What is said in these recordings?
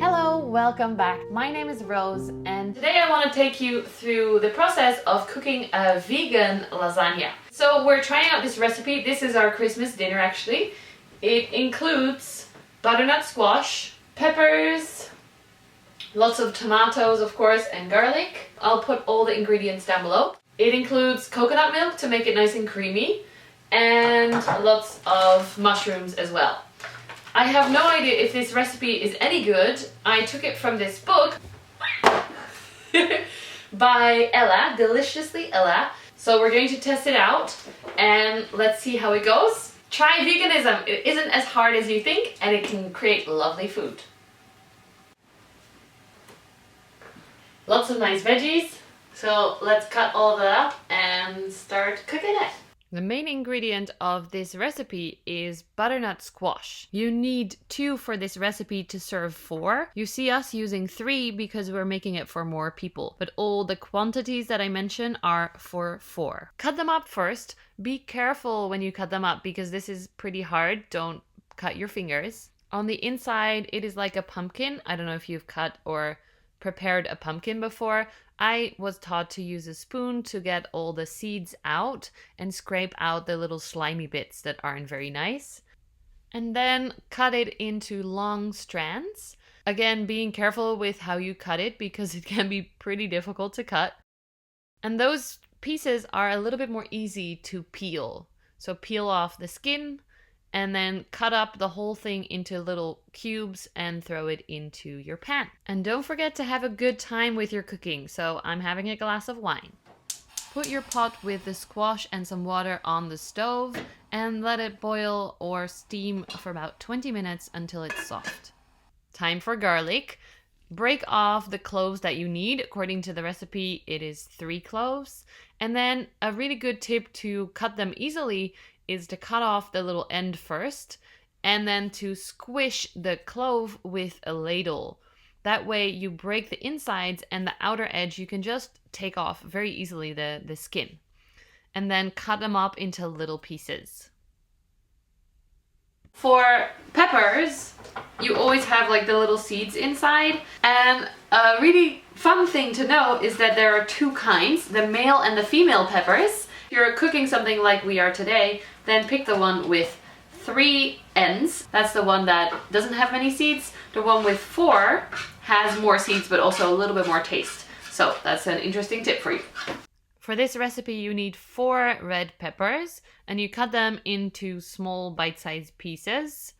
Hello, welcome back. My name is Rose and today I want to take you through the process of cooking a vegan lasagna. So we're trying out this recipe. This is our Christmas dinner actually. It includes butternut squash, peppers, lots of tomatoes of course, and garlic. I'll put all the ingredients down below. It includes coconut milk to make it nice and creamy and lots of mushrooms as well. I have no idea if this recipe is any good. I took it from this book by Ella, Deliciously Ella. So we're going to test it out and let's see how it goes. Try veganism. It isn't as hard as you think and it can create lovely food. Lots of nice veggies. So let's cut all that up and start cooking it. The main ingredient of this recipe is butternut squash. You need 2 for this recipe to serve 4. You see us using 3 because we're making it for more people, but all the quantities that I mention are for 4. Cut them up first. Be careful when you cut them up because this is pretty hard. Don't cut your fingers. On the inside, it is like a pumpkin. I don't know if you've cut or prepared a pumpkin before. I was taught to use a spoon to get all the seeds out and scrape out the little slimy bits that aren't very nice. And then cut it into long strands. Again, being careful with how you cut it because it can be pretty difficult to cut. And those pieces are a little bit more easy to peel. So peel off the skin and then cut up the whole thing into little cubes and throw it into your pan. And don't forget to have a good time with your cooking. So I'm having a glass of wine. Put your pot with the squash and some water on the stove and let it boil or steam for about 20 minutes until it's soft. Time for garlic. Break off the cloves that you need. According to the recipe, it is 3 cloves. And then a really good tip to cut them easily is to cut off the little end first and then to squish the clove with a ladle. That way you break the insides and the outer edge you can just take off very easily, the skin. And then cut them up into little pieces. For peppers, you always have like the little seeds inside. And a really fun thing to know is that there are 2 kinds, the male and the female peppers. If you're cooking something like we are today, then pick the one with 3 ends. That's the one that doesn't have many seeds. The one with 4 has more seeds, but also a little bit more taste. So that's an interesting tip for you. For this recipe, you need 4 red peppers, and you cut them into small bite-sized pieces.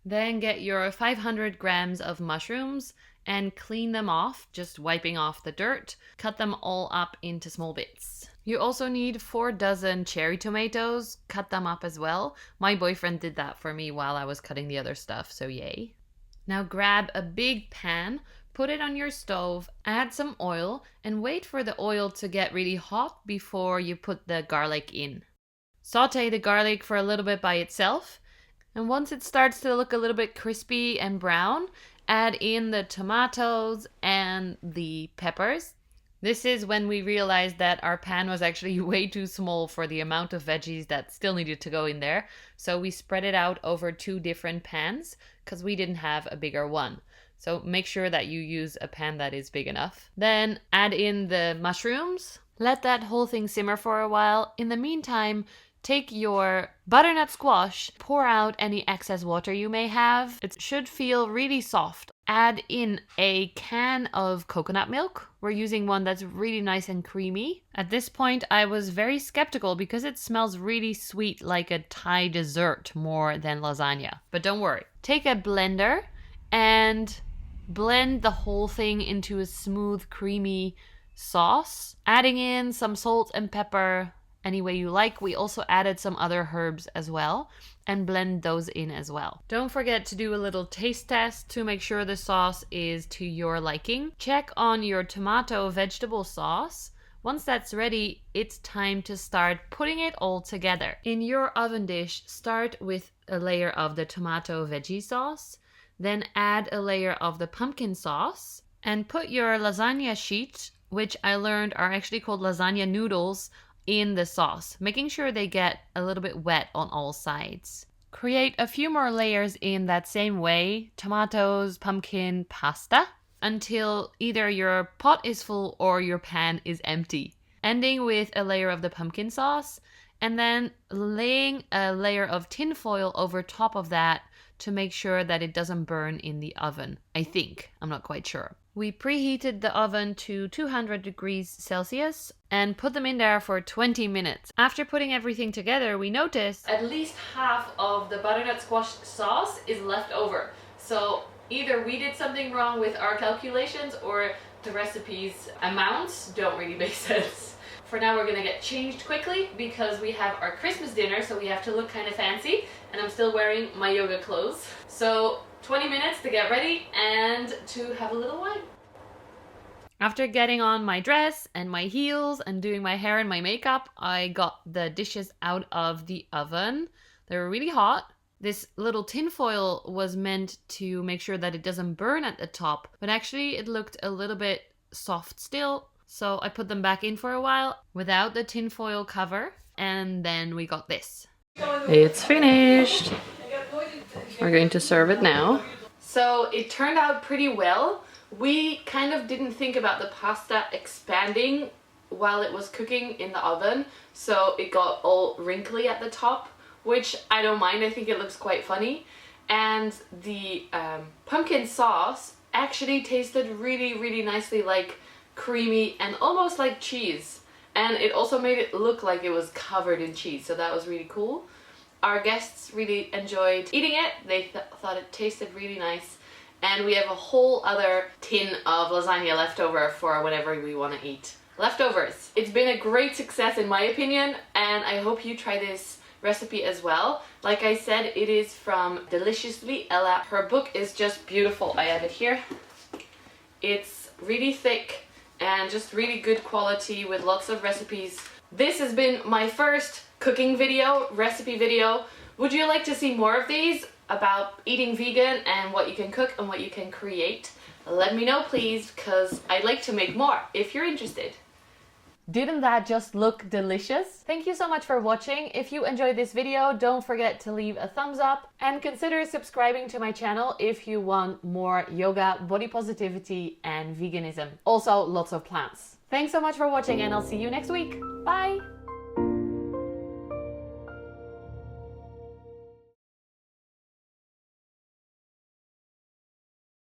Then get your 500 grams of mushrooms and clean them off, just wiping off the dirt. Cut them all up into small bits. You also need 4 dozen cherry tomatoes. Cut them up as well. My boyfriend did that for me while I was cutting the other stuff, so yay. Now grab a big pan, put it on your stove, add some oil, and wait for the oil to get really hot before you put the garlic in. Saute the garlic for a little bit by itself, and once it starts to look a little bit crispy and brown, add in the tomatoes and the peppers. This is when we realized that our pan was actually way too small for the amount of veggies that still needed to go in there. So we spread it out over 2 different pans because we didn't have a bigger one. So make sure that you use a pan that is big enough. Then add in the mushrooms. Let that whole thing simmer for a while. In the meantime, take your butternut squash, pour out any excess water you may have. It should feel really soft. Add in a can of coconut milk. We're using one that's really nice and creamy. At this point, I was very skeptical because it smells really sweet like a Thai dessert more than lasagna. But don't worry. Take a blender and blend the whole thing into a smooth, creamy sauce. Adding in some salt and pepper any way you like. We also added some other herbs as well and blend those in as well. Don't forget to do a little taste test to make sure the sauce is to your liking. Check on your tomato vegetable sauce. Once that's ready, it's time to start putting it all together. In your oven dish, start with a layer of the tomato veggie sauce, then add a layer of the pumpkin sauce, and put your lasagna sheet, which I learned are actually called lasagna noodles, in the sauce, making sure they get a little bit wet on all sides. Create a few more layers in that same way, tomatoes, pumpkin, pasta, until either your pot is full or your pan is empty. Ending with a layer of the pumpkin sauce, and then laying a layer of tin foil over top of that to make sure that it doesn't burn in the oven. I think. I'm not quite sure. We preheated the oven to 200 degrees Celsius and put them in there for 20 minutes. After putting everything together, we noticed at least half of the butternut squash sauce is left over. So either we did something wrong with our calculations or the recipe's amounts don't really make sense. For now, we're gonna get changed quickly because we have our Christmas dinner, so we have to look kind of fancy, and I'm still wearing my yoga clothes. So 20 minutes to get ready and to have a little wine. After getting on my dress and my heels and doing my hair and my makeup, I got the dishes out of the oven. They were really hot. This little tin foil was meant to make sure that it doesn't burn at the top, but actually it looked a little bit soft still. So I put them back in for a while without the tin foil cover, and then we got this. It's finished. We're going to serve it now. So it turned out pretty well. We kind of didn't think about the pasta expanding while it was cooking in the oven, so it got all wrinkly at the top, which I don't mind. I think it looks quite funny. And the pumpkin sauce actually tasted really nicely, like creamy and almost like cheese, and it also made it look like it was covered in cheese, so that was really cool. Our guests really enjoyed eating it. They thought it tasted really nice, and we have a whole other tin of lasagna left over for whenever we want to eat leftovers. It's been a great success in my opinion, and I hope you try this recipe as well. Like I said, it is from Deliciously Ella. Her book is just beautiful. I have it here. It's really thick and just really good quality with lots of recipes. This has been my first cooking video, recipe video. Would you like to see more of these about eating vegan and what you can cook and what you can create? Let me know please, because I'd like to make more if you're interested. Didn't that just look delicious? Thank you so much for watching. If you enjoyed this video, don't forget to leave a thumbs up and consider subscribing to my channel if you want more yoga, body positivity, and veganism. Also, lots of plants. Thanks so much for watching, and I'll see you next week. Bye!